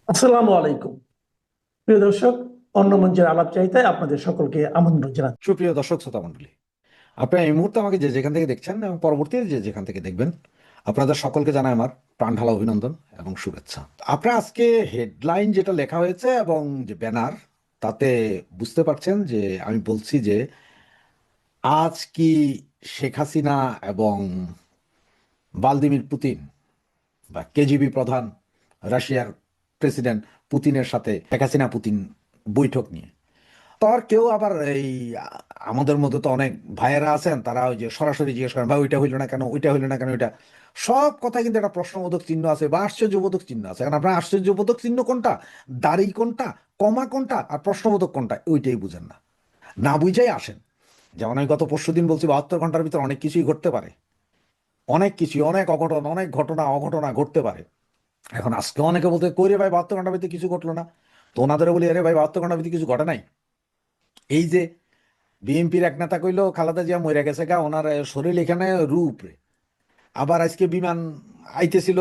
আসসালামু আলাইকুম। প্রিয় দর্শক, অন্য মঞ্চের আলাপ চাইতায় আপনাদের সকলকে আমন্ত্রণ জানাচ্ছি। সুপ্রিয় দর্শক শ্রোতা মণ্ডলী, আপনারা এই মুহূর্তে আমাকে যে যেখান থেকে দেখছেন এবং পরবর্তীতে যে যেখান থেকে দেখবেন, আপনাদের সকলকে জানাই আমার প্রাণ ঢালা অভিনন্দন এবং শুভেচ্ছা। আপনারা আজকে হেডলাইন যেটা লেখা হয়েছে এবং যে ব্যানার, তাতে বুঝতে পারছেন যে আমি বলছি যে আজ কি শেখ হাসিনা এবং ভ্লাদিমির পুতিন বা কেজিবি প্রধান রাশিয়ার প্রেসিডেন্ট পুতিনের সাথে শেখ হাসিনা পুতিন বৈঠক নিয়ে। তো আর কেউ আবার এই আমাদের মধ্যে তো অনেক ভাইয়েরা আছেন, তারা ওই যে সরাসরি জিজ্ঞেস করেন, ভাই ওইটা হইলো না কেন, ওইটা হইলো না কেন, ওইটা সব কথায় কিন্তু একটা প্রশ্নবোধক চিহ্ন আছে বা আশ্চর্যবোধক চিহ্ন আছে। এখন আপনার আশ্চর্যবোধক চিহ্ন কোনটা, দাড়ি কোনটা, কমা কোনটা আর প্রশ্নবোধক কোনটা, ওইটাই বুঝেন না। না বুঝাই আসেন। যেমন আমি গত পরশুদিন বলছি 72 ঘন্টার ভিতর অনেক কিছুই ঘটতে পারে, অনেক কিছুই, অনেক অঘটন, অনেক ঘটনা অঘটনা ঘটতে পারে। এখন আজকে অনেকে বলতে কই রে ভাই 72 ঘন্টার ভিতরে কিছু ঘটলো না, তো ওনাদেরও বলি আরে ভাই 72 ঘন্টার ভিতরে কিছু ঘটে নাই। এই যে বিএনপির এক নেতা কইলো খালেদা জিয়া মরে গেছে গা, ওনার শরীর এখানে রূপ রে। আবার আজকে বিমান আইতেছিল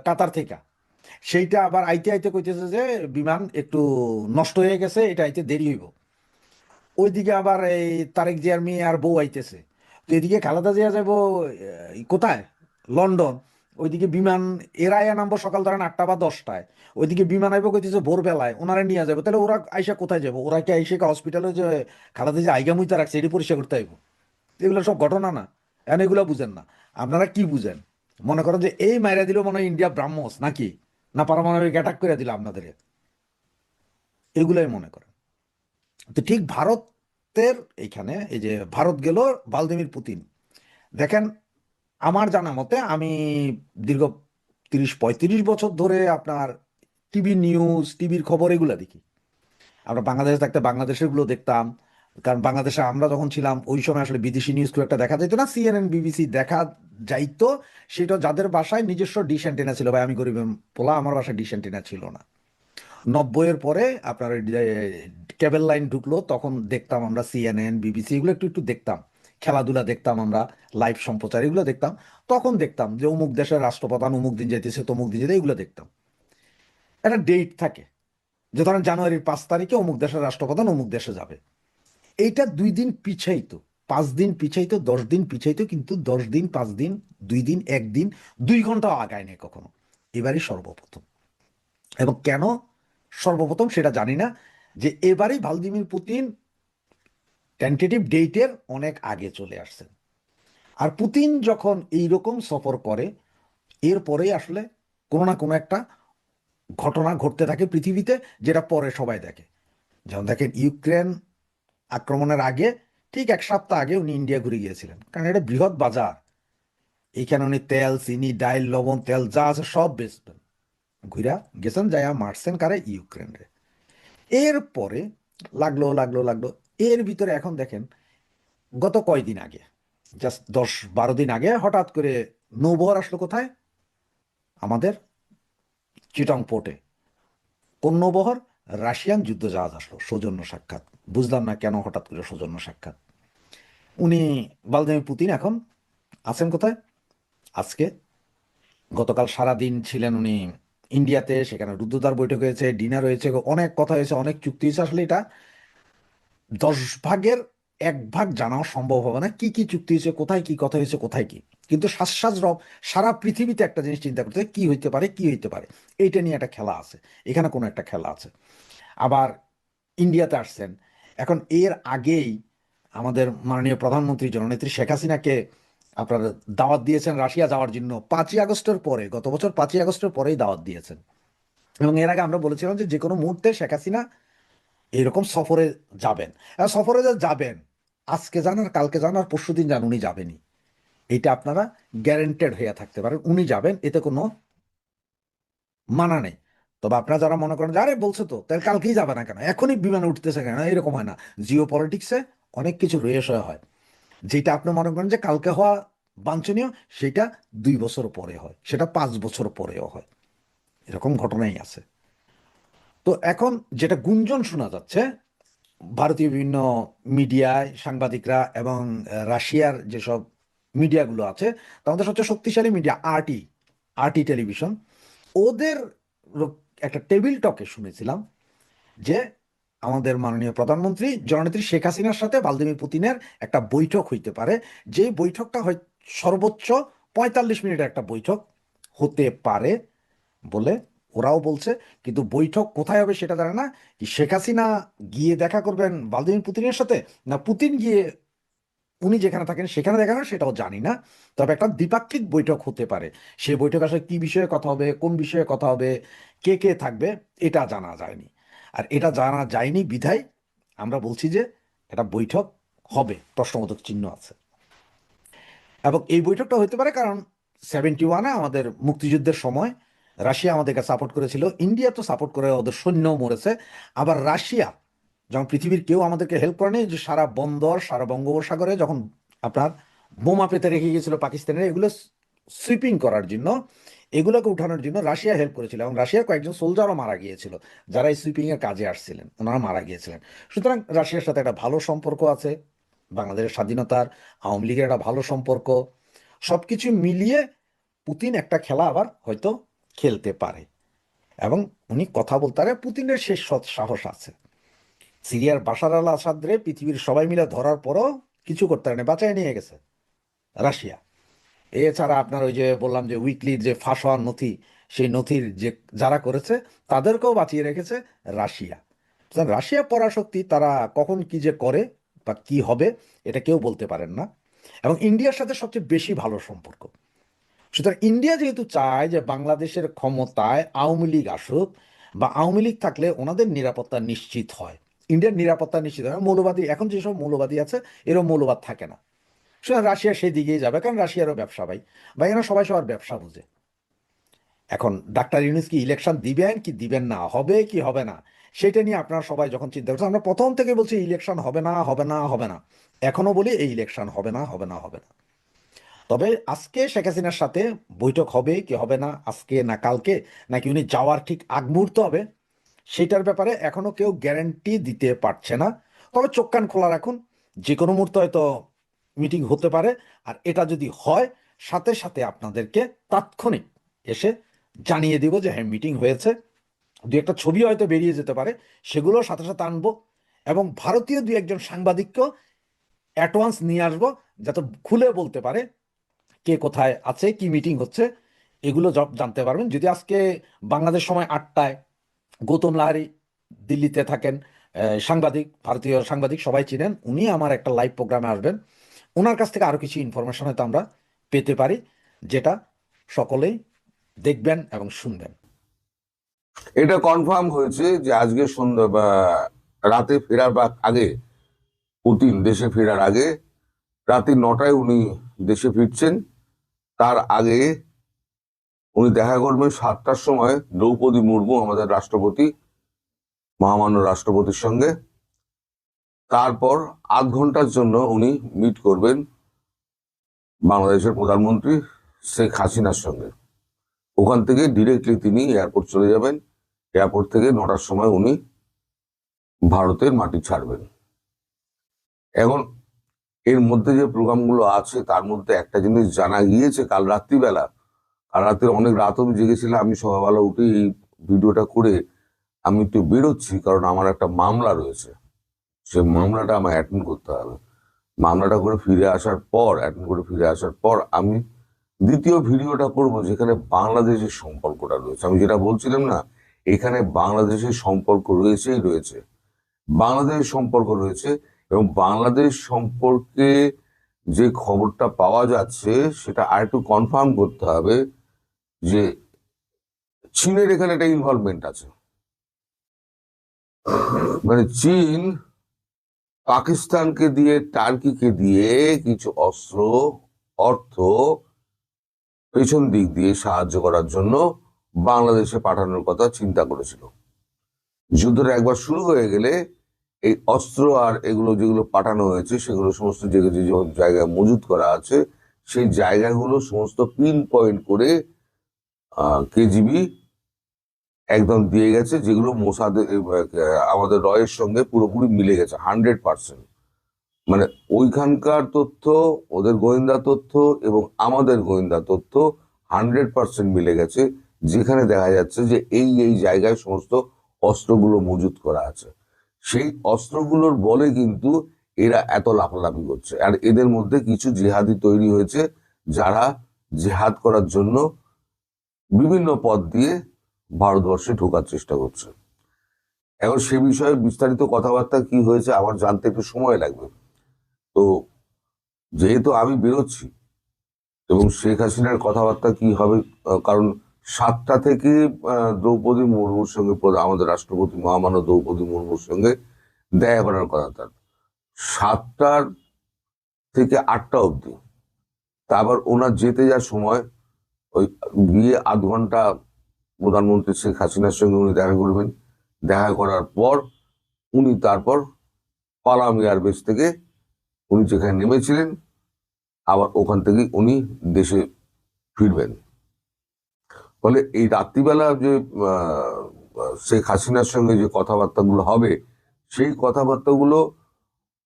কাতার থেকে, সেইটা আবার আইতে আইতে কইতেছে যে বিমান একটু নষ্ট হয়ে গেছে, এটা আইতে দেরি হইব। ওইদিকে আবার এই তারেক জিয়ার মেয়ে আর বউ আইতেছে। তো এদিকে খালেদা জিয়া যাবো কোথায়, লন্ডন। ওইদিকে বিমান এরা নামবো সকাল ধরেন 8টা বা 10টায়। ওইদিকে বিমান আইবো কইতেছে ভোরবেলায়, ওনারা নিয়ে যাবো। তাহলে ওরা আইসা কোথায় যাবো? ওরা কি আইসা হসপিটালে যে খালেদা জিয়া আইগা মুইতা রাখছে এটি পরিষ্কার করতে আইবো? এগুলো সব ঘটনা না। এখন এগুলো বুঝেন না। আপনারা কি বুঝেন? মনে করেন যে এই মাইরা দিল মনে হয় ইন্ডিয়া ব্রাহ্মস নাকি, না পারমাণবিক অ্যাটাক করে দিল আপনাদের, এগুলাই মনে করেন। তো ঠিক ভারতের এইখানে এই যে ভারত গেল ভ্লাদিমির পুতিন, দেখেন আমার জানা মতে আমি দীর্ঘ 30-35 বছর ধরে আপনার টিভি নিউজ, টিভির খবর এগুলো দেখি। আমরা বাংলাদেশে থাকতে বাংলাদেশের গুলো দেখতাম, কারণ বাংলাদেশে আমরা যখন ছিলাম ওই সময় আসলে বিদেশি নিউজ খুব একটা দেখা যেত না, সিএনএন বিবিসি দেখা যাইতো। সেটা যাদের বাসায় নিজস্ব ডিশ অ্যান্টেনা ছিল, ভাই আমি গরিব পোলা, আমার বাসায় ডিশ অ্যান্টেনা ছিল না। 90-এর পরে আপনার কেবল লাইন ঢুকলো, তখন দেখতাম আমরা সিএনএন বিবিসি এগুলো একটু একটু দেখতাম। খেলাধুলা দেখতাম আমরা, লাইভ সম্প্রচার এগুলো দেখতাম। তখন দেখতাম যে অমুক দেশের রাষ্ট্রপ্রধান অমুক দিন যেতেছে, তমুক দিন যেতে, এগুলো দেখতাম। একটা ডেট থাকে যে ধরেন জানুয়ারির 5 তারিখে অমুক দেশের রাষ্ট্রপ্রধান অমুক দেশে যাবে। এইটা 2 দিন পিছাইতো, 5 দিন পিছাইতো, 10 দিন পিছাইতো, কিন্তু 10 দিন, 5 দিন, 2 দিন, একদিন, 2 ঘন্টা আগায় নেই কখনো। এবারই সর্বপ্রথম। এবং কেন সর্বপ্রথম সেটা জানি না, যে এবারই ভ্লাদিমির পুতিন টেন্টেটিভ ডেটের অনেক আগে চলে আসছেন। আর পুতিন যখন এইরকম সফর করে, এরপরেই আসলে কোনো না কোনো একটা ঘটনা ঘটতে থাকে পৃথিবীতে, যেটা পরে সবাই দেখে। যেমন দেখেন ইউক্রেন আক্রমণের আগে ঠিক 1 সপ্তাহ আগে উনি ইন্ডিয়া ঘুরে গিয়েছিলেন, কারণ এটা বৃহৎ বাজার। এইখানে উনি তেল, চিনি, ডাইল, লবণ, তেল যা আছে সব বেচবেন। ঘুরা গেছেন, যাইয়া মারছেন কারে, ইউক্রেন রে। এরপরে লাগলো লাগলো লাগলো, এর ভিতরে এখন দেখেন গত কয়দিন আগে, জাস্ট 10-12 দিন আগে হঠাৎ করে নৌবহর আসলো কোথায়, আমাদের চিটং পোর্টে। কোন নৌবহর? রাশিয়ান যুদ্ধ জাহাজ আসলো সৌজন্য সাক্ষাৎ। বুঝলাম না কেন হঠাৎ করে সৌজন্য সাক্ষাৎ। উনি ভ্লাদিমির পুতিন এখন আছেন কোথায় আজকে? গতকাল সারা দিন ছিলেন উনি ইন্ডিয়াতে, সেখানে রুদ্ধদ্বার বৈঠক হয়েছে, ডিনার হয়েছে, অনেক কথা হয়েছে, অনেক চুক্তি হয়েছে। আসলে এটা 10 ভাগের 1 ভাগ জানাও সম্ভব হবে না, কি কি চুক্তি হয়েছে, কোথায় কি কথা হয়েছে, কোথায় কি। কিন্তু শ্বাস রব সারা পৃথিবীতে একটা জিনিস চিন্তা করতে হয়, কি হইতে পারে, কি হইতে পারে। এইটা নিয়ে একটা খেলা আছে, এখানে কোনো একটা খেলা আছে। আবার ইন্ডিয়াতে আসছেন। এখন এর আগেই আমাদের মাননীয় প্রধানমন্ত্রী জননেত্রী শেখ হাসিনাকে আপনার দাওয়াত দিয়েছেন রাশিয়া যাওয়ার জন্য 5ই আগস্টের পরে, গত বছর 5ই আগস্টের পরেই দাওয়াত দিয়েছেন। এবং এর আগে আমরা বলেছিলাম যে যে কোনো মুহূর্তে শেখ হাসিনা এরকম সফরে যাবেন। আর সফরে যে যাবেন, আজকে যান আর কালকে যান আর পরশুদিন যান, উনি যাবেনই। এটা আপনারা গ্যারেন্টেড হয়ে থাকতে পারেন, উনি যাবেন, এতে কোনো মানা নেই। তবে আপনারা যারা মনে করেন যে আরে বলছে তো তাহলে কালকেই যাবে না কেন, এখনই বিমানে উঠতেছে কেন, এরকম হয় না। জিও পলিটিক্সে অনেক কিছু রয়েছে হয়, যেটা আপনি মনে করেন যে কালকে হওয়া বাঞ্ছনীয়, সেটা 2 বছর পরে হয়, সেটা 5 বছর পরেও হয়। এরকম ঘটনাই আছে। তো এখন যেটা গুঞ্জন শোনা যাচ্ছে ভারতীয় বিভিন্ন মিডিয়ায়, সাংবাদিকরা এবং রাশিয়ার যেসব মিডিয়াগুলো আছে, তার মধ্যে সবচেয়ে শক্তিশালী মিডিয়া আরটি, আরটি টেলিভিশন, ওদের একটা টেবিল টকে শুনেছিলাম যে আমাদের মাননীয় প্রধানমন্ত্রী জননেত্রী শেখ হাসিনার সাথে ভ্লাদিমির পুতিনের একটা বৈঠক হইতে পারে, যে বৈঠকটা হয় সর্বোচ্চ 45 মিনিটের একটা বৈঠক হতে পারে বলে ওরাও বলছে। কিন্তু বৈঠক কোথায় হবে সেটা জানে না। কি শেখ হাসিনা গিয়ে দেখা করবেন ভ্লাদিমির পুতিনের সাথে, না পুতিন গিয়ে উনি যেখানে থাকেন সেখানে দেখা হবে, সেটাও জানি না। তবে একটা দ্বিপাক্ষিক বৈঠক হতে পারে। সেই বৈঠক আসলে কি বিষয়ে কথা হবে, কোন বিষয়ে কথা হবে, কে কে থাকবে, এটা জানা যায়নি। আর এটা জানা যায়নি বিধায় আমরা বলছি যে এটা বৈঠক হবে, প্রশ্নবোধক চিহ্ন আছে। এবং এই বৈঠকটা হতে পারে কারণ 71-এ আমাদের মুক্তিযুদ্ধের সময় রাশিয়া আমাদেরকে সাপোর্ট করেছিল, ইন্ডিয়া তো সাপোর্ট করে, ওদের সৈন্যও মরেছে। আবার রাশিয়া যখন পৃথিবীর কেউ আমাদেরকে হেল্প করেনি, যে সারা বন্দর সারা বঙ্গোপসাগরে যখন আপনার বোমা পেতে রেখে গিয়েছিল পাকিস্তানের, এগুলো সুইপিং করার জন্য, এগুলোকে উঠানোর জন্য রাশিয়া হেল্প করেছিল। এবং রাশিয়ার কয়েকজন সোলজারও মারা গিয়েছিল যারা এই সুইপিং এর কাজে আসছিলেন, ওনারা মারা গিয়েছিলেন। সুতরাং রাশিয়ার সাথে একটা ভালো সম্পর্ক আছে, বাংলাদেশের স্বাধীনতার, আওয়ামী লীগের একটা ভালো সম্পর্ক, সবকিছু মিলিয়ে পুতিন একটা খেলা আবার হয়তো খেলতে পারে। এবং উনি কথা বলতে পারে, পুতিনের শেষ সাহস আছে। সিরিয়ার বাশার আল আসাদরে পৃথিবীর সবাই মিলে ধরার পরও কিছু করতে পারেনি, বাঁচায় নিয়ে গেছে রাশিয়া। এছাড়া আপনার ওই যে বললাম যে উইকলির যে ফাঁস হওয়ার নথি, সেই নথির যে যারা করেছে তাদেরকেও বাঁচিয়ে রেখেছে রাশিয়া। সুতরাং রাশিয়া পরাশক্তি, তারা কখন কি যে করে বা কি হবে এটা কেউ বলতে পারেন না। এবং ইন্ডিয়ার সাথে সবচেয়ে বেশি ভালো সম্পর্ক। সুতরাং ইন্ডিয়া যেহেতু চায় যে বাংলাদেশের ক্ষমতায় আওয়ামী লীগ আসুক, বা আওয়ামী লীগ থাকলে ওনাদের নিরাপত্তা নিশ্চিত হয়, ইন্ডিয়ার নিরাপত্তা নিশ্চিত হয়। মৌলবাদী এখন যেসব মৌলবাদী আছে এরকম মৌলবাদ থাকে না। সুতরাং রাশিয়া সেই দিকেই যাবে, কারণ রাশিয়ারও ব্যবসা ভাই এরা সবাই সবার ব্যবসা বুঝে। এখন ডাক্তার ইউনূস কি ইলেকশন দিবেন কি দিবেন না, হবে কি হবে না, সেটা নিয়ে আপনারা সবাই যখন চিন্তা করছেন, আমরা প্রথম থেকে বলছি ইলেকশন হবে না হবে না হবে না, এখনো বলি এই ইলেকশন হবে না হবে না হবে না। তবে আজকে শেখ হাসিনার সাথে বৈঠক হবে কি হবে না, আজকে না কালকে, নাকি উনি যাওয়ার ঠিক আগ মুহূর্ত হবে, সেটার ব্যাপারে এখনো কেউ গ্যারান্টি দিতে পারছে না। তবে চোখ কান খোলা রাখুন, যে কোনো মুহূর্তে হয়তো মিটিং হতে পারে। আর এটা যদি হয়, সাথে সাথে আপনাদেরকে তাৎক্ষণিক এসে জানিয়ে দিব যে হ্যাঁ মিটিং হয়েছে। দু একটা ছবি হয়তো বেরিয়ে যেতে পারে, সেগুলো সাথে সাথে আনবো। এবং ভারতীয় দু একজন সাংবাদিককেও অ্যাডভান্স নিয়ে আসবো, যাতে খুলে বলতে পারে কে কোথায় আছে, কি মিটিং হচ্ছে, এগুলো জানতে পারবেন। যদি আজকে বাংলাদেশ সময় 8টায় গৌতম লাহারি দিল্লিতে থাকেন, সাংবাদিক, ভারতীয় সাংবাদিক সবাই চিনেন, উনি আমার একটা লাইভ প্রোগ্রামে আসবেন। ওনার কাছ থেকে আরো কিছু ইনফরমেশন হয়তো আমরা পেতে পারি, যেটা সকলেই দেখবেন এবং শুনবেন। এটা কনফার্ম হয়েছে যে আজকে সন্ধ্যা বা রাতে ফেরার বা আগে, পুতিন দেশে ফেরার আগে রাতে 9টায় উনি দেশে ফিরছেন। তার আগে উনি দেখা করবেন 7টার সময় দ্রৌপদী মুর্মু, আমাদের রাষ্ট্রপতি, মহামান্য রাষ্ট্রপতির সঙ্গে। তারপর আধ ঘন্টার জন্য উনি মিট করবেন বাংলাদেশের প্রধানমন্ত্রী শেখ হাসিনার সঙ্গে। ওখান থেকে ডিরেক্টলি তিনি এয়ারপোর্ট চলে যাবেন। এয়ারপোর্ট থেকে 9টার সময় উনি ভারতের মাটি ছাড়বেন। এখন এর মধ্যে যে প্রোগ্রামগুলো আছে তার মধ্যে একটা জিনিস জানা গিয়েছে, কাল রাত্রিবেলা, কাল রাত্রে অনেক রাত অবধি জেগেছিলাম আমি, সকালবেলা উঠে এই ভিডিওটা করে আমি একটু বেরোচ্ছি, কারণ আমার একটা মামলা রয়েছে, সেই মামলাটা আমার অ্যাটেন্ড করতে হবে। মামলাটা করে ফিরে আসার পর, অ্যাটেন্ড করে ফিরে আসার পর আমি দ্বিতীয় ভিডিওটা করব, যেখানে বাংলাদেশের সম্পর্কটা রয়েছে। আমি যেটা বলছিলাম না, এখানে বাংলাদেশের সম্পর্ক রয়েছেই রয়েছে, বাংলাদেশের সম্পর্ক রয়েছে। এবং বাংলাদেশ সম্পর্কে যে খবরটা পাওয়া যাচ্ছে সেটা আরেকটু কনফার্ম করতে হবে যে চীনের এখানে একটা ইনভলভমেন্ট আছে। মানে চীন পাকিস্তানকে দিয়ে, টার্কিকে দিয়ে কিছু অস্ত্র, অর্থ পেছন দিক দিয়ে সাহায্য করার জন্য বাংলাদেশে পাঠানোর কথা চিন্তা করেছিল। যুদ্ধটা একবার শুরু হয়ে গেলে এই অস্ত্র আর এগুলো যেগুলো পাঠানো হয়েছে সেগুলো সমস্ত যে জায়গায় মজুত করা আছে, সেই জায়গাগুলো সমস্ত পিন পয়েন্ট করে কেজিবি একদম দিয়ে গেছে, যেগুলো মোসাদের, আমাদের রয়ের সঙ্গে পুরোপুরি মিলে গেছে 100%। মানে ওইখানকার তথ্য, ওদের গোয়েন্দা তথ্য এবং আমাদের গোয়েন্দা তথ্য 100% মিলে গেছে। যেখানে দেখা যাচ্ছে যে এই জায়গায় সমস্ত অস্ত্রগুলো মজুত করা আছে। সেই অস্ত্রগুলোর বলে কিন্তু এরা এত লাফালাফি করছে। আর এদের মধ্যে কিছু জিহাদি তৈরি হয়েছে, যারা জেহাদ করার জন্য বিভিন্ন পথ দিয়ে ভারতবর্ষে ঢোকার চেষ্টা করছে। এখন সে বিষয়ে বিস্তারিত কথাবার্তা কি হয়েছে আমার জানতে একটু সময় লাগবে। তো যেহেতু আমি বেরোচ্ছি এবং শেখ হাসিনার কথাবার্তা কি হবে, কারণ 7টা থেকে দ্রৌপদী মুর্মুর সঙ্গে আমাদের রাষ্ট্রপতি মহামান্য দ্রৌপদী মুর্মুর সঙ্গে দেখা করার কথা তার 7টার থেকে 8টা অবধি। তারপর ওনার যেতে যাওয়ার সময় ওই গিয়ে আধ ঘন্টা প্রধানমন্ত্রী শেখ হাসিনার সঙ্গে উনি দেখা করবেন। দেখা করার পর উনি তারপর পালাম এয়ারবেস থেকে উনি যেখানে নেমেছিলেন আবার ওখান থেকে উনি দেশে ফিরবেন। ফলে এই রাত্রিবেলা যে শেখ হাসিনার সঙ্গে যে কথাবার্তাগুলো হবে, সেই কথাবার্তাগুলো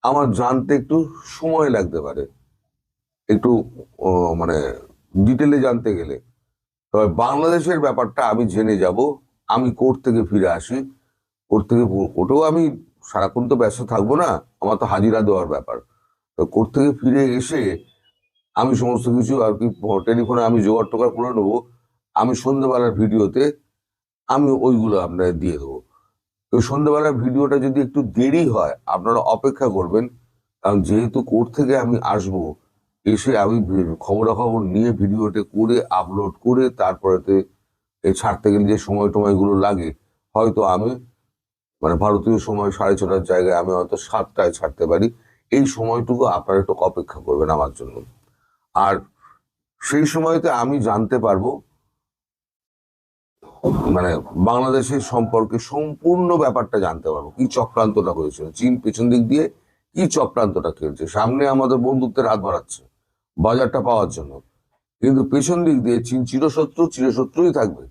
আমার জানতে একটু সময় লাগতে পারে, একটু মানে ডিটেলে জানতে গেলে। তবে বাংলাদেশের ব্যাপারটা আমি জেনে যাব। আমি কোর্ট থেকে ফিরে আসি, কোর্টেও আমি সারাক্ষণ তো ব্যস্ত থাকবো না, আমার তো হাজিরা দেওয়ার ব্যাপার। তো কোর্ট থেকে ফিরে এসে আমি সমস্ত কিছু আর কি টেলিফোনে আমি জোগাড় টোগাড় করে নেবো। আমি সন্ধ্যেবেলার ভিডিওতে আমি ওইগুলো আপনাদের দিয়ে দেবো। তো সন্ধ্যেবেলার ভিডিওটা যদি একটু দেরি হয় আপনারা অপেক্ষা করবেন, কারণ যেহেতু কোর্ট থেকে আমি আসবো, এসে আমি খবরাখবর নিয়ে ভিডিওটা করে আপলোড করে তারপরেতে ছাড়তে গেলে যে সময়গুলো লাগে, হয়তো আমি মানে ভারতীয় সময় 6:30টার জায়গায় আমি হয়তো 7টায় ছাড়তে পারি। এই সময়টুকু আপনারা একটু অপেক্ষা করবেন আমার জন্য। আর সেই সময়তে আমি জানতে পারবো মানে বাংলাদেশের সম্পর্কে সম্পূর্ণ ব্যাপারটা জানতে পারবো, কি চক্রান্তটা হয়েছিল। চীন পেছন দিক দিয়ে কি চক্রান্তটা খেলছে, সামনে আমাদের বন্ধুত্বের হাত বাড়াচ্ছে বাজারটা পাওয়ার জন্য, কিন্তু পেছন দিক দিয়ে চীন চিরশত্রুই থাকবে।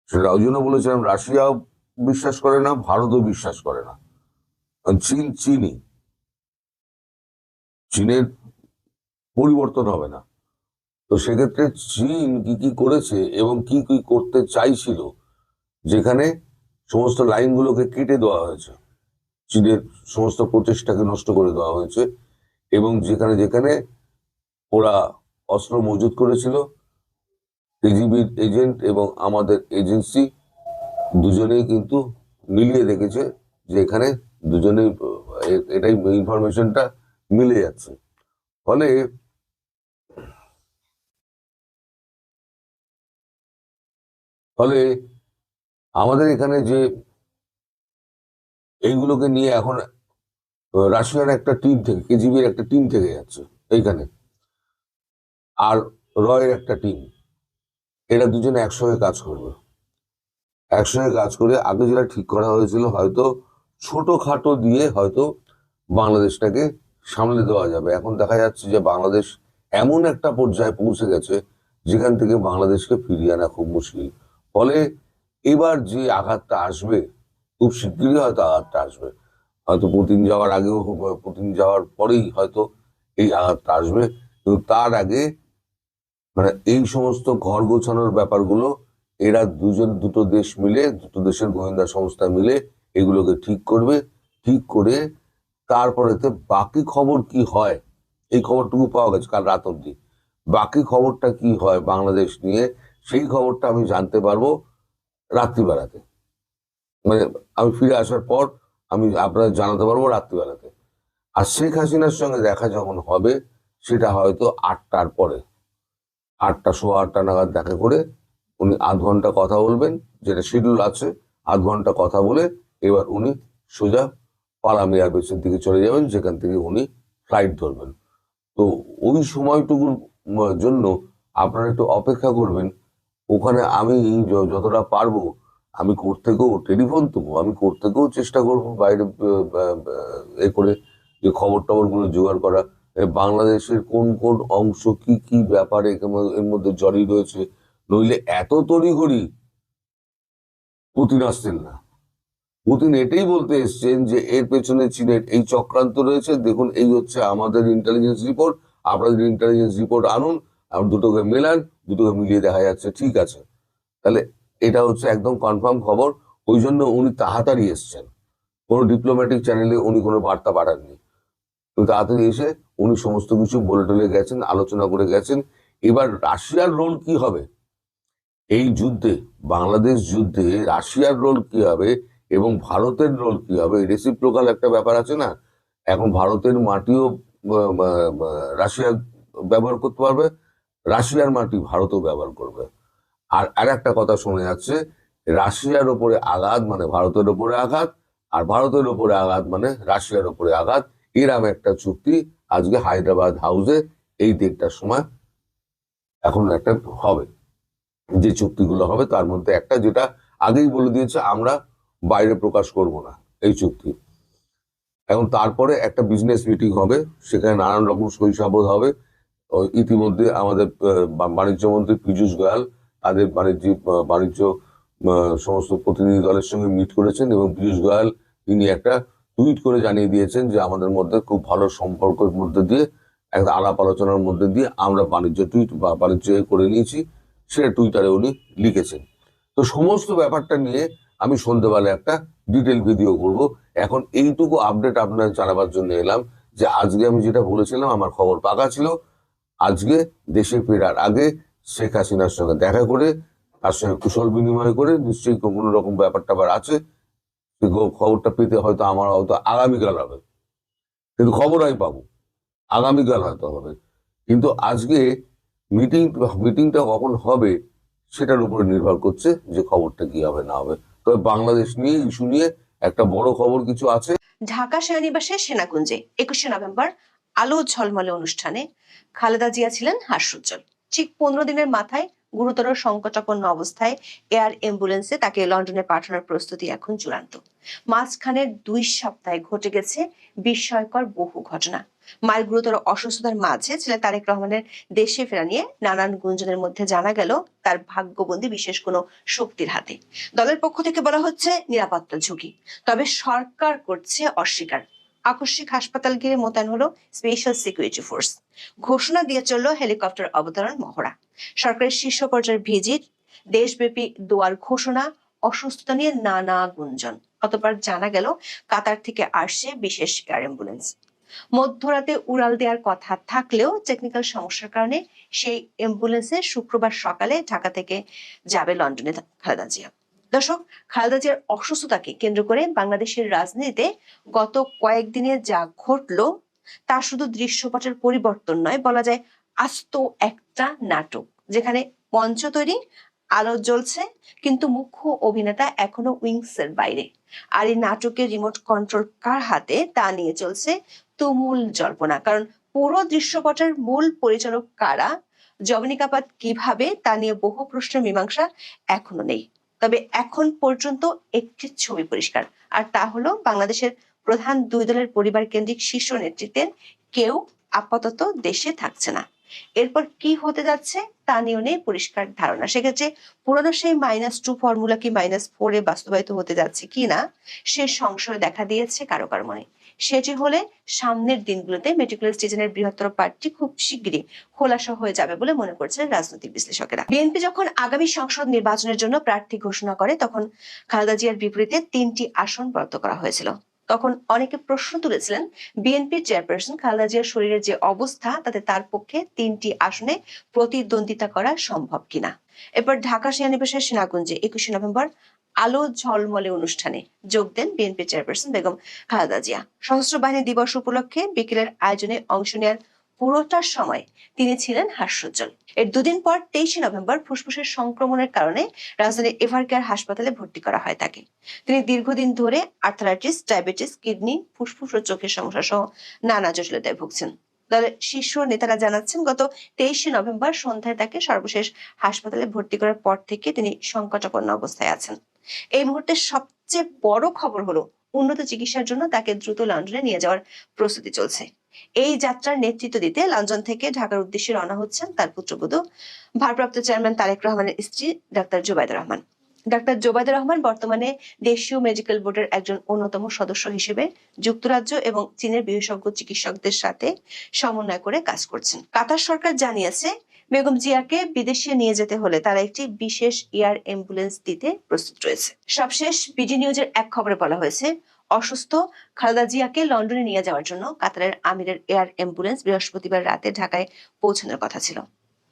সেটা ওই জন্য বলেছিলাম রাশিয়াও বিশ্বাস করে না, ভারতও বিশ্বাস করে না। কারণ চীনই, চীনের পরিবর্তন হবে না। তো সেক্ষেত্রে চীন কি কি করেছে এবং কি কি করতে চাইছিল, যেখানে সমস্ত লাইনগুলোকে কেটে দেওয়া হয়েছে, চীনের সমস্ত প্রচেষ্টাকে নষ্ট করে দেওয়া হয়েছে, এবং যেখানে যেখানে ওরা অস্ত্র মজুত করেছিল, কেজিবির এজেন্ট এবং আমাদের এজেন্সি দুজনেই কিন্তু মিলিয়ে দেখেছে যে এখানে দুজনেই এটাই ইনফরমেশনটা মিলে যাচ্ছে। ফলে ফলে আমাদের এখানে যে এইগুলোকে নিয়ে এখন রাশিয়ার একটা টিম থেকে, কেজিবির একটা টিম থেকে যাচ্ছে এইখানে, আর রয়ের একটা টিম, এরা দুজনে একসঙ্গে কাজ করবে। একসঙ্গে কাজ করে আগে যেটা ঠিক করা হয়েছিল, হয়তো ছোটখাটো দিয়ে হয়তো বাংলাদেশটাকে সামলে দেওয়া যাবে। এখন দেখা যাচ্ছে যে বাংলাদেশ এমন একটা পর্যায়ে পৌঁছে গেছে যেখান থেকে বাংলাদেশকে ফিরিয়ে আনা খুব মুশকিল। ফলে এবার যে আঘাতটা আসবে, খুব শিগগিরই হয়তো আঘাতটা আসবে, হয়তো পুতিন যাওয়ার আগেও, পুতিন যাওয়ার পরেই হয়তো এই আঘাতটা আসবে। কিন্তু তার আগে মানে এই সমস্ত ঘর গোছানোর ব্যাপারগুলো এরা দুটো দেশ মিলে, দুটো দেশের গোয়েন্দা সংস্থা মিলে এগুলোকে ঠিক করবে। ঠিক করে তারপরেতে বাকি খবর কি হয়, এই খবরটুকু পাওয়া গেছে কাল রাত অব্দি, বাকি খবরটা কি হয় বাংলাদেশ নিয়ে, সেই খবরটা আমি জানতে পারবো রাত্রিবেলাতে। মানে আমি ফিরে আসার পর আমি আপনাদের জানাতে পারবো রাত্রিবেলাতে। আর শেখ হাসিনার সঙ্গে দেখা যখন হবে, সেটা হয়তো 8টার পরে, 8টা, সোয়া 8টা নাগাদ দেখা করে উনি আধ ঘন্টা কথা বলবেন, যেটা শিডিউল আছে। আধ ঘন্টা কথা বলে এবার উনি সোজা পালাম এয়ারবেসের দিকে চলে যাবেন, যেখান থেকে উনি ফ্লাইট ধরবেন। তো ওই সময়টুকুর জন্য আপনারা একটু অপেক্ষা করবেন। ওখানে আমি যতটা পারবো আমি কোর্ট থেকেও টেলিফোন দেবো, আমি কোর্ট থেকেও চেষ্টা করবো বাইরে এ করে যে খবর টবরগুলো জোগাড় করা, বাংলাদেশের কোন কোন অংশ কি কি ব্যাপারে এর মধ্যে জড়িয়ে রয়েছে। নইলে এত তড়িঘড়ি পুতিন আসছেন না। পুতিন এটাই বলতে এসছেন যে এর পেছনে চীনের এই চক্রান্ত রয়েছে, দেখুন এই হচ্ছে আমাদের ইন্টেলিজেন্স রিপোর্ট, আপনাদের ইন্টেলিজেন্স রিপোর্ট আনুন, আর দুটোকে মেলান, দুটোকে মিলিয়ে দেখা যাচ্ছে ঠিক আছে। তাহলে এটা হচ্ছে একদম কনফার্ম খবর। ওই জন্য উনি তাড়াতাড়ি এসছেন, কোনো ডিপ্লোম্যাটিক চ্যানেলে উনি কোনো বার্তা পাঠাননি। তো তাড়াতাড়ি এসে উনি সমস্ত কিছু বলে টলে গেছেন, আলোচনা করে গেছেন। এবার রাশিয়ার রোল কি হবে এই যুদ্ধে, বাংলাদেশ যুদ্ধে রাশিয়ার রোল কি হবে এবং ভারতের রোল কি হবে, রেসিপ্রোকাল একটা ব্যাপার আছে না। এখন ভারতের মাটিও রাশিয়া ব্যবহার করতে পারবে, রাশিয়ার মাটি ভারতও ব্যবহার করবে। আর একটা কথা শোনা যাচ্ছে, রাশিয়ার ওপরে আঘাত মানে ভারতের ওপরে আঘাত, আর ভারতের ওপরে আঘাত মানে রাশিয়ার ওপরে আঘাত। এরম একটা চুক্তি আজকে হায়দ্রাবাদ হাউসে এই 1:30টার সময় এখন একটা হবে। যে চুক্তিগুলো হবে তার মধ্যে একটা, যেটা আগেই বলে দিয়েছে আমরা বাইরে প্রকাশ করব না এই চুক্তি। এখন তারপরে একটা বিজনেস মিটিং হবে, সেখানে নানান রকম সইসাবত হবে। ইতিমধ্যে আমাদের বাণিজ্য মন্ত্রী পীযূষ গোয়াল তাদের বাণিজ্য সমস্ত প্রতিনিধি দলের সঙ্গে মিট করেছেন, এবং পীযূষ গোয়াল তিনি একটা টুইট করে জানিয়ে দিয়েছেন যে আমাদের মধ্যে খুব ভালো সম্পর্কের মধ্যে দিয়ে, একটা আলাপ আলোচনার মধ্যে দিয়ে আমরা বাণিজ্য করে নিয়েছি, সেটা টুইটারে উনি লিখেছেন। তো সমস্ত ব্যাপারটা নিয়ে আমি সন্ধ্যেবেলা একটা ডিটেল ভিডিও করব। এখন এইটুকু আপডেট আপনার জানাবার জন্য এলাম যে আজকে আমি যেটা বলেছিলাম আমার খবর পাকা ছিল। আজকে দেশে ফেরার আগে শেখ হাসিনার সঙ্গে দেখা করে তার সঙ্গে কুশল বিনিময় করে, নিশ্চয়ই কোনো রকম ব্যাপার ট্যাপার আছে, সেই খবরটা পেতে হয়তো আমার হয়তো আগামীকাল হবে, কিন্তু খবর আমি পাবো আগামীকাল হয়তো হবে। কিন্তু আজকে মিটিংটা কখন হবে সেটার উপরে নির্ভর করছে যে খবরটা কি হবে না হবে। তবে বাংলাদেশ নিয়ে ইস্যু নিয়ে একটা বড় খবর কিছু আছে। ঢাকা সেনানিবাসে সেনাকুঞ্জে 21শে নভেম্বর আলো ঝলমলে অনুষ্ঠানে খালেদা জিয়া ছিলেন হাস্যোজ্জ্বল। ঠিক 15 দিনের মাথায় গুরুতর সংকটাপন্ন অবস্থায় এয়ার অ্যাম্বুলেন্সে তাকে লন্ডনে পাঠানোর প্রস্তুতি এখন চূড়ান্ত। মাঝখানের 2 সপ্তাহে ঘটে গেছে বিস্ময়কর বহু ঘটনা। মায়ের গুরুতর অসুস্থতার মাঝে ছেলে তারেক রহমানের দেশে ফেরা নিয়ে নানান গুঞ্জনের মধ্যে জানা গেল তার ভাগ্যবন্দী বিশেষ কোনো শক্তির হাতে। দলের পক্ষ থেকে বলা হচ্ছে নিরাপত্তা ঝুঁকি, তবে সরকার করছে অস্বীকার। আকস্মিক হাসপাতাল ঘিরে মোতায়েন হলো স্পেশাল সিকিউরিটি ফোর্স। ঘোষণা দিয়ে চলল হেলিকপ্টার অবতরণ মহড়া। সরকারের শীর্ষ পর্যায়ের ভিজিট, দেশব্যাপী দোয়ার ঘোষণা, অসুস্থতা নিয়ে নানা গুঞ্জন। অতঃপর জানা গেল কাতার থেকে আসছে বিশেষ এয়ার অ্যাম্বুলেন্স। মধ্যরাতে উড়াল দেওয়ার কথা থাকলেও টেকনিক্যাল সমস্যার কারণে সেই অ্যাম্বুলেন্সে শুক্রবার সকালে ঢাকা থেকে যাবে লন্ডনে খালেদা জিয়া। দর্শক, খালেদা জিয়ার অসুস্থতাকে কেন্দ্র করে বাংলাদেশের রাজনীতিতে গত কয়েকদিনে যা ঘটলো তা শুধু দৃশ্যপটের পরিবর্তন নয়, বলা যায় আস্ত একটা নাটক, যেখানে মঞ্চ তৈরি, আলো জ্বলছে, কিন্তু মুখ্য অভিনেতা এখনো উইংসের বাইরে। আর এই নাটকের রিমোট কন্ট্রোল কার হাতে তা নিয়ে চলছে তুমুল জল্পনা। কারণ পুরো দৃশ্যপটের মূল পরিচালক কারা, জবনিকাপাত কিভাবে, তা নিয়ে বহু প্রশ্নের মীমাংসা এখনো নেই। তবে এখন পর্যন্ত একটি ছবি পরিষ্কার, আর তা হলো বাংলাদেশের প্রধান 2 দলের পরিবার কেন্দ্রিক শীর্ষ নেতৃত্বের কেউ আপাতত দেশে থাকছে না। এরপর কি হতে যাচ্ছে তা নিয়েও নেই পরিষ্কার ধারণা। সেক্ষেত্রে পুরনো সেই -2 ফর্মুলা কি -4 বাস্তবায়িত হতে যাচ্ছে কিনা সে সংশয় দেখা দিয়েছে কারো কারো মনে। সেটি হলে সামনের দিনগুলোতে মেট্রিকুলার সিজনের বৃহত্তর পার্টি খুব শিগগিরই খোলাসা হয়ে যাবে বলে মনে করছেন রাজনৈতিক বিশ্লেষকেরা। বিএনপি যখন আগামী সংসদ নির্বাচনের জন্য প্রার্থী ঘোষণা করে তখন খালেদা জিয়ার বিপরীতে 3টি আসন বরাদ্দ করা হয়েছিল। তখন অনেকে প্রশ্ন তুলেছিলেন বিএনপি চেয়ারপারসন খালেদা জিয়ার শরীরের যে অবস্থা তাতে তার পক্ষে 3টি আসনে প্রতিদ্বন্দ্বিতা করা সম্ভব কিনা। এরপর ঢাকা সেনানিবাসের সেনাকুঞ্জে 21শে নভেম্বর আলো ঝলমলে অনুষ্ঠানে যোগ দেন বিএনপি চেয়ারপারসন বেগম খালেদা জিয়া। সশস্ত্র বাহিনী দিবস উপলক্ষে বিকেলের আয়োজনে অংশ নেওয়ার পুরোটার সময় তিনি ছিলেন হাস্যোজ্জ্বল। এর 2 দিন পর 23শে নভেম্বর ফুসফুসের সংক্রমণের কারণে রাজধানীর এভারকেয়ার হাসপাতালে ভর্তি করা হয় তাকে। তিনি দীর্ঘদিন ধরে আর্থারাইটিস, ডায়াবেটিস, কিডনি, ফুসফুস ও চোখের সমস্যা সহ নানা জটিলতায় ভুগছেন। দলের শীর্ষ নেতারা জানাচ্ছেন গত 23শে নভেম্বর সন্ধ্যায় তাকে সর্বশেষ হাসপাতালে ভর্তি করার পর থেকে তিনি সংকটাপন্ন অবস্থায় আছেন। এই মুহূর্তে সবচেয়ে বড় খবর হলো উন্নত চিকিৎসার জন্য তাকে দ্রুত লন্ডনে নিয়ে যাওয়ার প্রস্তুতি চলছে। এই যাত্রার নেতৃত্ব দিতে লন্ডন থেকে ঢাকার উদ্দেশ্যে রওনা হচ্ছেন তার পুত্রবধূ ভারপ্রাপ্ত চেয়ারম্যান তারেক রহমানের স্ত্রী ডাক্তার জুবাইদা রহমান। ডাক্তার জুবাইদা রহমান বর্তমানে দেশীয় মেডিকেল বোর্ডের একজন অন্যতম সদস্য হিসেবে যুক্তরাজ্য এবং চীনের বিশেষজ্ঞ চিকিৎসকদের সাথে সমন্বয় করে কাজ করছেন। কাতার সরকার জানিয়েছে বেগম জিয়াকে বিদেশে নিয়ে যেতে হলে তারা একটি বিশেষ এয়ার অ্যাম্বুলেন্স দিতে প্রস্তুত রয়েছে। সবশেষ বিডি নিউজের এক খবরে বলা হয়েছে, অসুস্থ খালেদা জিয়াকে লন্ডনে নিয়ে যাওয়ার জন্য কাতারের আমিরের এয়ার অ্যাম্বুলেন্স বৃহস্পতিবার রাতে ঢাকায় পৌঁছানোর কথা ছিল,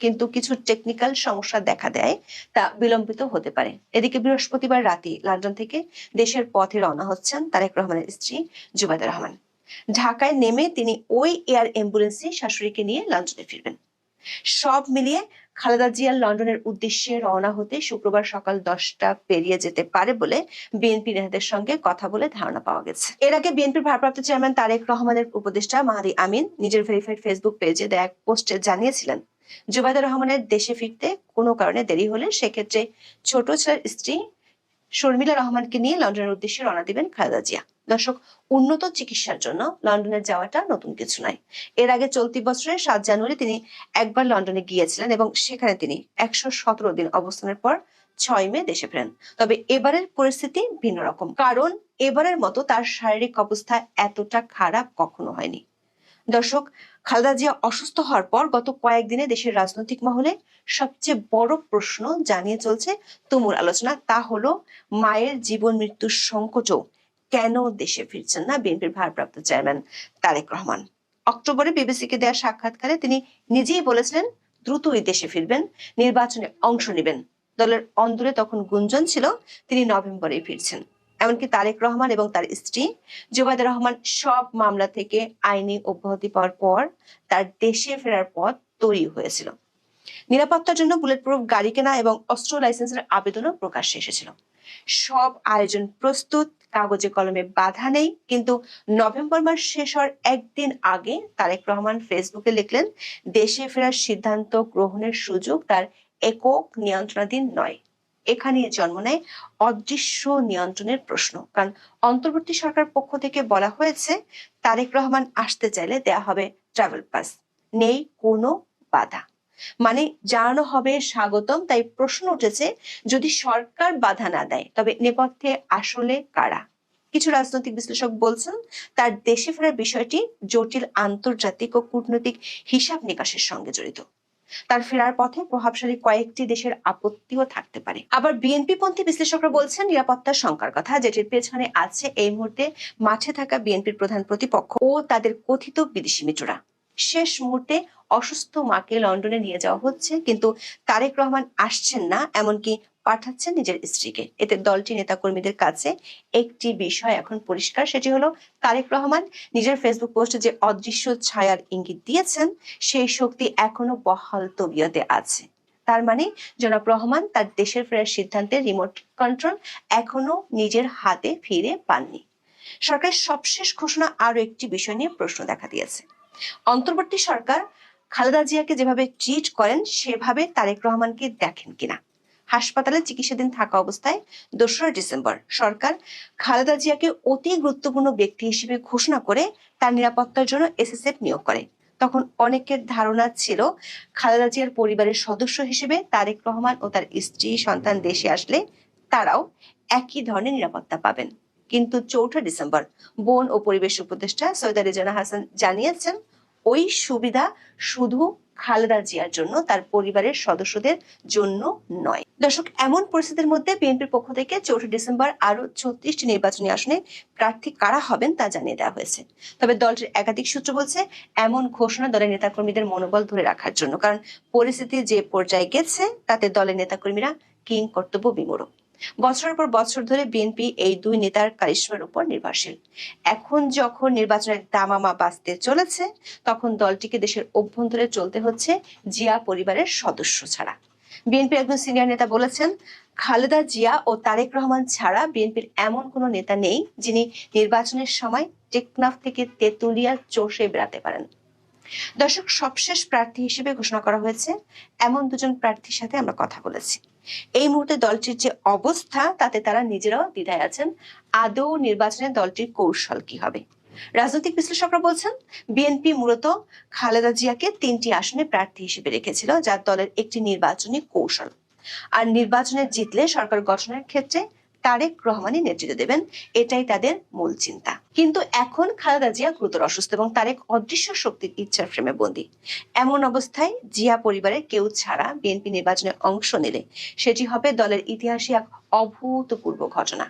কিন্তু কিছু টেকনিক্যাল সমস্যা দেখা দেয় তা বিলম্বিত হতে পারে। এদিকে বৃহস্পতিবার রাতে লন্ডন থেকে দেশের পথে রওনা হচ্ছেন তারেক রহমানের স্ত্রী জুবাইদা রহমান। ঢাকায় নেমে তিনি ওই এয়ার অ্যাম্বুলেন্সে শাশুড়িকে নিয়ে লন্ডনে ফিরবেন। সব মিলিয়ে খালেদা জিয়ার লন্ডনের উদ্দেশ্যে রওনা হতে শুক্রবার সকাল 10টা পেরিয়ে যেতে পারে বলে বিএনপি নেতাদের সঙ্গে কথা বলে ধারণা পাওয়া গেছে। এর আগে বিএনপির ভারপ্রাপ্ত চেয়ারম্যান তারেক রহমানের উপদেষ্টা মাহাদি আমিন নিজের ভেরিফাইড ফেসবুক পেজে দেয়া এক পোস্টে জানিয়েছিলেন, জুবাইদা রহমানের দেশে ফিরতে কোনো কারণে দেরি হলে সেক্ষেত্রে ছোট ছেলের স্ত্রী শর্মিলা রহমানকে নিয়ে লন্ডনের উদ্দেশ্যে রওনা দিবেন খালেদা জিয়া। দর্শক, উন্নত চিকিৎসার জন্য লন্ডনে যাওয়াটা নতুন কিছু নয়। এর আগে চলতি বছরের 7 জানুয়ারি তিনি একবার লন্ডনে গিয়েছিলেন এবং সেখানে তিনি 117 দিন অবস্থানের পর 6 মে দেশে ফেরেন। তবে এবারের পরিস্থিতি ভিন্ন রকম, কারণ এবারের মতো তার শারীরিক অবস্থা এতটা খারাপ কখনো হয়নি। দর্শক, খালেদা জিয়া অসুস্থ হওয়ার পর গত কয়েকদিনে দেশের রাজনৈতিক মহলে সবচেয়ে বড় প্রশ্ন জানিয়ে চলছে তুমুল আলোচনা, তা হলো মায়ের জীবন মৃত্যুর সংকটও কেন দেশে ফিরছেন না বিএনপির ভারপ্রাপ্ত চেয়ারম্যান তারেক রহমান। অক্টোবরে বিবিসিকে দেওয়া সাক্ষাৎকারে তিনি নিজেই বলেছিলেন দ্রুতই দেশে ফিরবেন, নির্বাচনে অংশ নেবেন। দলের অন্দরে তখন গুঞ্জন ছিল তিনি নভেম্বরে ফিরছেন। এমনকি তারেক রহমান এবং তার স্ত্রী জুবাইদা রহমান সব মামলা থেকে আইনি অব্যাহতি পাওয়ার পর তার দেশে ফেরার পথ তৈরি হয়েছিল। নিরাপত্তার জন্য বুলেট প্রুফ গাড়ি কেনা এবং অস্ত্র লাইসেন্সের আবেদনও প্রকাশ্যে এসেছিল। সব আয়োজন প্রস্তুত, কাগজে কলমে বাধা নেই, কিন্তু নভেম্বর মাস শেষ হওয়ার একদিন আগে তারেক রহমান ফেসবুকে লিখলেন, দেশে ফেরার সিদ্ধান্ত গ্রহণের সুযোগ তার একক নিয়ন্ত্রণাধীন নয়। এখানেই জন্ম নেয় অদৃশ্য নিয়ন্ত্রণের প্রশ্ন, কারণ অন্তর্বর্তী সরকার পক্ষ থেকে বলা হয়েছে তারেক রহমান আসতে চাইলে দেয়া হবে ট্রাভেল পাস, নেই কোনো বাধা, মানে জানানো হবে স্বাগতম। তাই প্রশ্ন উঠেছে, যদি সরকার বাধা না দেয় তবে নেপথ্যে আসলে কারা? কিছু রাজনৈতিক বিশ্লেষক বলছেন তার দেশে ফেরার বিষয়টি জটিল আন্তর্জাতিক ও কূটনৈতিক হিসাব নিকাশের সঙ্গে জড়িত। তার ফেরার পথে প্রভাবশালী কয়েকটি দেশের আপত্তিও থাকতে পারে। আবার বিএনপি পন্থী বিশ্লেষকরা বলছেন নিরাপত্তার শঙ্কার কথা, যেটির পেছনে আছে এই মুহূর্তে মাঠে থাকা বিএনপির প্রধান প্রতিপক্ষ ও তাদের কথিত বিদেশি মিত্ররা। শেষ মুহূর্তে অসুস্থ মাকে লন্ডনে নিয়ে যাওয়া হচ্ছে, কিন্তু তারেক রহমান আসছেন না, এমনকি পাঠাচ্ছেন নিজের স্ত্রীকে। এতে দলটি নেতাকর্মীদের কাছে একটি বিষয় এখন পরিষ্কার, সেটি হলো তারেক রহমান নিজের ফেসবুক পোস্টে যে অদৃশ্য ছায়ার ইঙ্গিত দিয়েছেন সেই শক্তি এখনো বহাল তবিয়তে আছে। তার মানে জনাব রহমান তার দেশের ফেরার সিদ্ধান্তের রিমোট কন্ট্রোল এখনো নিজের হাতে ফিরে পাননি। সরকারের সবশেষ ঘোষণা আরো একটি বিষয় নিয়ে প্রশ্ন দেখা দিয়েছে। অন্তর্বর্তী সরকার খালেদা জিয়াকে যেভাবে ট্রিট করেন সেভাবে তারেক রহমানকে দেখেন কিনা। হাসপাতালে চিকিৎসাধীন থাকা অবস্থায় 2রা ডিসেম্বর সরকার খালেদা জিয়াকে অতি গুরুত্বপূর্ণ ব্যক্তি হিসেবে ঘোষণা করে তার নিরাপত্তার জন্য এসএসএফ নিয়োগ করে। তখন অনেকের ধারণা ছিল খালেদা জিয়ার পরিবারের সদস্য হিসেবে তারেক রহমান ও তার স্ত্রী সন্তান দেশে আসলে তারাও একই ধরনের নিরাপত্তা পাবেন। কিন্তু 4ঠা ডিসেম্বর বন ও পরিবেশ উপদেষ্টা সৈয়দা রেজানা হাসান জানিয়েছেন ওই সুবিধা শুধু খালেদা জিয়ার জন্য, তার পরিবারের সদস্যদের জন্য নয়। দর্শক, এমন পরিস্থিতির মধ্যে বিএনপির পক্ষ থেকে 4 ডিসেম্বর আরো 36টি নির্বাচনী আসনে প্রার্থী কারা হবেন তা জানিয়ে দেওয়া হয়েছে। তবে দলটির একাধিক সূত্র বলছে এমন ঘোষণা দলের নেতাকর্মীদের মনোবল ধরে রাখার জন্য, কারণ পরিস্থিতি যে পর্যায়ে গেছে তাতে দলের নেতাকর্মীরা কিং কর্তব্য বিমূঢ়। বছরের পর বছর ধরে বিএনপি এই দুই নেতার কারিশমার উপর নির্ভরশীল। এখন যখন নির্বাচনের দামামা বাজতে চলেছে তখন দলটিকে দেশের অভ্যন্তরে চলতে হচ্ছে জিয়া পরিবারের সদস্য ছাড়া। বিএনপির একজন সিনিয়র নেতা বলেছেন, খালেদা জিয়া ও তারেক রহমান ছাড়া বিএনপির এমন কোনো নেতা নেই যিনি নির্বাচনের সময় টেকনাফ থেকে তেতুলিয়া চষে বেড়াতে পারেন। দর্শক, সবশেষ প্রার্থী হিসেবে ঘোষণা করা হয়েছে এমন দুজন প্রার্থীর সাথে আমরা কথা বলেছি। এই মুহূর্তে দলটির যে অবস্থা তাতে তারা নিজেরাও দ্বিধায় আছেন, আদৌ নির্বাচনে দলটির কৌশল কি হবে। রাজনৈতিক বিশ্লেষকরা বলছেন বিএনপি মূলত খালেদা জিয়াকে 3টি আসনে প্রার্থী হিসেবে রেখেছিল, যা দলের একটি নির্বাচনী কৌশল। আর নির্বাচনে জিতলে সরকার গঠনের ক্ষেত্রে তারেক রহমানই নেতৃত্ব দেবেন, এটাই তাদের মূল চিন্তা। কিন্তু এখন খালেদা জিয়া গুরুতর অসুস্থ এবং তারেক অদৃশ্য শক্তির ইচ্ছার ফ্রেমে বন্দী। এমন অবস্থায় জিয়া পরিবারের কেউ ছাড়া বিএনপি নির্বাচনে অংশ নিলে সেটি হবে দলের ইতিহাসে এক অভূতপূর্ব ঘটনা।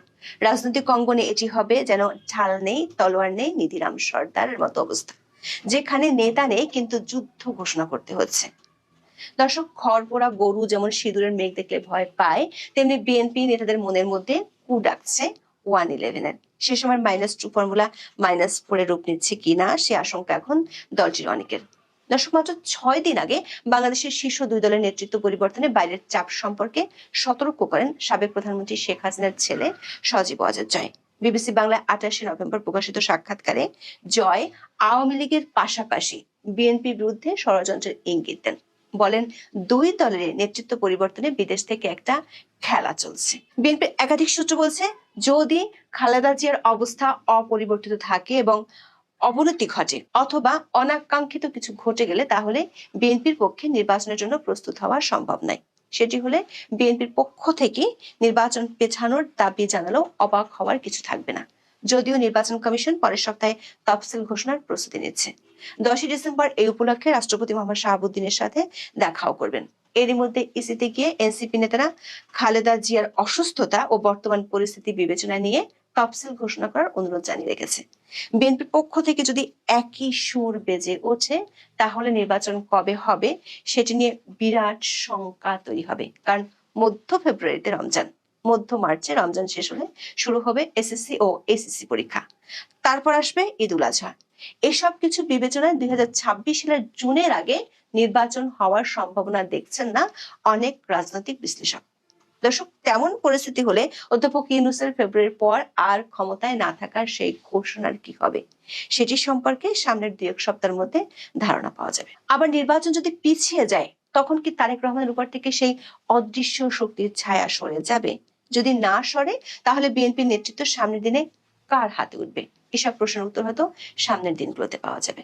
রাজনৈতিক অঙ্গনে এটি হবে যেন ঢাল নেই, তলোয়ার নেই, নিধিরাম সর্দারের মতো অবস্থা, যেখানে নেতা নেই কিন্তু যুদ্ধ ঘোষণা করতে হচ্ছে। দর্শক, খড়পোড়া গরু যেমন সিঁদুরের মেঘ দেখলে ভয় পায়, তেমনি বিএনপি নেতাদের মনের মধ্যে কু ডাকছে 111-এর। সে সময় -2 ফর্মুলা -4 রূপ নিচ্ছে কিনা সে আশঙ্কা এখন দলটির অনেকের। দর্শক, মাত্র 6 দিন আগে বাংলাদেশের শীর্ষ 2 দলের নেতৃত্ব পরিবর্তনে বাইরের চাপ সম্পর্কে সতর্ক করেন সাবেক প্রধানমন্ত্রী শেখ হাসিনার ছেলে সজীব ওয়াজেদ জয়। বিবিসি বাংলায় 28 নভেম্বর প্রকাশিত সাক্ষাৎকারে জয় আওয়ামী লীগের পাশাপাশি বিএনপির বিরুদ্ধে ষড়যন্ত্রের ইঙ্গিত দেন। বলেন, 2 দলের নেতৃত্ব পরিবর্তনে বিদেশ থেকে একটা খেলা চলছে। বিএনপির একাধিক সূত্র বলছে, যদি খালেদা জিয়ার অবস্থা অপরিবর্তিত থাকে এবং অবনতি ঘটে অথবা অনাকাঙ্ক্ষিত কিছু ঘটে গেলে তাহলে বিএনপির পক্ষে নির্বাচনের জন্য প্রস্তুত হওয়া সম্ভব নয়। সেটি হলে বিএনপির পক্ষ থেকে নির্বাচন পেছানোর দাবি জানালেও অবাক হওয়ার কিছু থাকবে না। যদিও নির্বাচন কমিশন পরের সপ্তাহে তফসিল ঘোষণার প্রস্তুতি নিচ্ছে। 10 ডিসেম্বর এই উপলক্ষে রাষ্ট্রপতি মোহাম্মদ শাহাবুদ্দিনের সাথে দেখাও করবেন। এরই মধ্যে ইসিতে গিয়ে এনসিপি নেতারা খালেদা জিয়ার অসুস্থতা ও বর্তমান পরিস্থিতি বিবেচনায় নিয়ে তফসিল ঘোষণা করার অনুরোধ জানিয়ে রেখেছে। বিএনপির পক্ষ থেকে যদি একই সুর বেজে ওঠে তাহলে নির্বাচন কবে হবে সেটি নিয়ে বিরাট শঙ্কা তৈরি হবে। কারণ মধ্য ফেব্রুয়ারিতে রমজান, মধ্য মার্চে রমজান শেষ হলে শুরু হবে এসএসসি ও এসএসসি পরীক্ষা, তারপর আসবে ঈদ উল আজহা। এসব কিছু বিবেচনায় 2026 সালের জুনের আগে নির্বাচন হওয়ার সম্ভাবনা দেখছেন না অনেক রাজনৈতিক বিশ্লেষক। দর্শক, তেমন পরিস্থিতি হলে অধ্যাপক ইউনূসের ফেব্রুয়ারির পর আর ক্ষমতায় না থাকার সেই ঘোষণার কি হবে সেটি সম্পর্কে সামনের 2-1 সপ্তাহের মধ্যে ধারণা পাওয়া যাবে। আবার নির্বাচন যদি পিছিয়ে যায় তখন কি তারেক রহমানের উপর থেকে সেই অদৃশ্য শক্তির ছায়া সরে যাবে? যদি না সরে তাহলে বিএনপির নেতৃত্ব সামনের দিনে কার হাতে উঠবে? এসব প্রশ্নের উত্তর হয়তো সামনের দিনগুলোতে পাওয়া যাবে।